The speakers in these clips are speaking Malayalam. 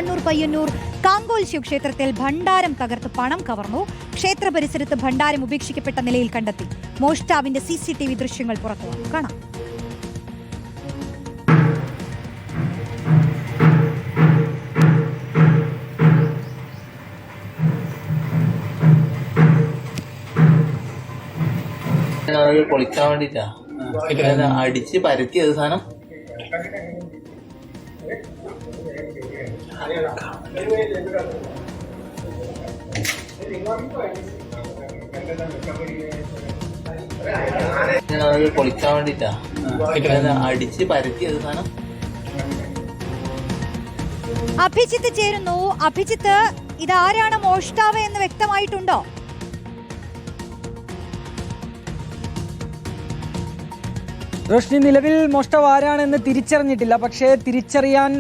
കണ്ണൂർ പയ്യന്നൂർ കാങ്കോൽ ശിവക്ഷേത്രത്തിൽ ഭണ്ഡാരം തകർത്ത് പണം കവർന്നു. ക്ഷേത്ര പരിസരത്ത് ഭണ്ഡാരം ഉപേക്ഷിക്കപ്പെട്ട നിലയിൽ കണ്ടെത്തി. മോഷ്ടാവിന്റെ CCTV ദൃശ്യങ്ങൾ പുറത്തുവന്നു. കാണാം. പൊളിക്കാൻ വേണ്ടിട്ടാ അടിച്ച് പരത്തിയത് സാധനം. പൊളിക്കാൻ വേണ്ടിട്ടാ അടിച്ച് പരത്തിയത് സാധനം. അഭിജിത്ത് ചേരുന്നു. അഭിജിത്ത്, ഇതാരാണ് മോഷ്ടാവ് എന്ന് വ്യക്തമായിട്ടുണ്ടോ? റോഷ്നി, നിലവിൽ മോഷ്ടാവ് ആരാണെന്ന് തിരിച്ചറിഞ്ഞിട്ടില്ല. പക്ഷേ തിരിച്ചറിയാൻ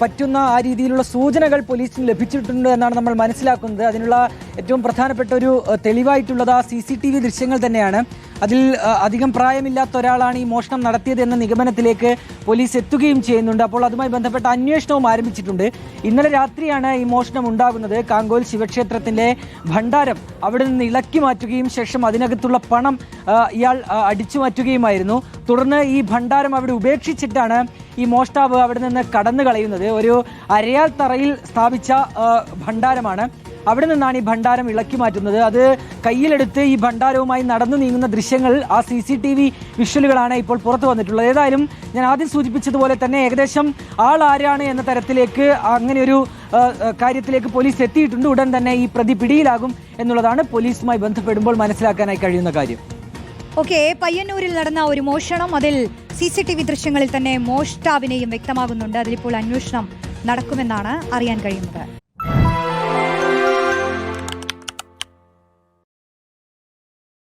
പറ്റുന്ന ആ രീതിയിലുള്ള സൂചനകൾ പോലീസിന് ലഭിച്ചിട്ടുണ്ട് എന്നാണ് നമ്മൾ മനസ്സിലാക്കുന്നത്. അതിനുള്ള ഏറ്റവും പ്രധാനപ്പെട്ട ഒരു തെളിവായിട്ടുള്ളത് ആ CCTV ദൃശ്യങ്ങൾ തന്നെയാണ്. അതിൽ അധികം പ്രായമില്ലാത്ത ഒരാളാണ് ഈ മോഷണം നടത്തിയത് എന്ന നിഗമനത്തിലേക്ക് പോലീസ് എത്തുകയും ചെയ്യുന്നുണ്ട്. അപ്പോൾ അതുമായി ബന്ധപ്പെട്ട അന്വേഷണവും ആരംഭിച്ചിട്ടുണ്ട്. ഇന്നലെ രാത്രിയാണ് ഈ മോഷണം ഉണ്ടാകുന്നത്. കാങ്കോൽ ശിവക്ഷേത്രത്തിൻ്റെ ഭണ്ഡാരം അവിടെ നിന്ന് ഇളക്കി മാറ്റുകയും ശേഷം അതിനകത്തുള്ള പണം ഇയാൾ അടിച്ചു മാറ്റുകയുമായിരുന്നു. തുടർന്ന് ഈ ഭണ്ഡാരം അവിടെ ഉപേക്ഷിച്ചിട്ടാണ് ഈ മോഷ്ടാവ് അവിടെ നിന്ന് കടന്നു കളയുന്നത്. ഒരു അരയാൽ തറയിൽ സ്ഥാപിച്ച ഭണ്ഡാരമാണ്. അവിടെ നിന്നാണ് ഈ ഭണ്ഡാരം ഇളക്കി മാറ്റുന്നത്. അത് കയ്യിലെടുത്ത് ഈ ഭണ്ഡാരവുമായി നടന്നു നീങ്ങുന്ന ദൃശ്യങ്ങൾ, ആ CCTV വിഷ്വലുകളാണ് ഇപ്പോൾ പുറത്തു വന്നിട്ടുള്ളത്. ഏതായാലും ഞാൻ ആദ്യം സൂചിപ്പിച്ചതുപോലെ തന്നെ ഏകദേശം ആൾ ആരാണ് എന്ന തരത്തിലേക്ക് അങ്ങനെ ഒരു കാര്യത്തിലേക്ക് പോലീസ് എത്തിയിട്ടുണ്ട്. ഉടൻ തന്നെ ഈ പ്രതി പിടിയിലാകും എന്നുള്ളതാണ് പോലീസുമായി ബന്ധപ്പെടുമ്പോൾ മനസ്സിലാക്കാനായി കഴിയുന്ന കാര്യം. ഓക്കെ, പയ്യന്നൂരിൽ നടന്ന ഒരു മോഷണം, അതിൽ CCTV ദൃശ്യങ്ങളിൽ തന്നെ മോഷ്ടാവിനെയും വ്യക്തമാകുന്നുണ്ട്. അതിലിപ്പോൾ അന്വേഷണം നടക്കുമെന്നാണ് അറിയാൻ കഴിയുന്നത്.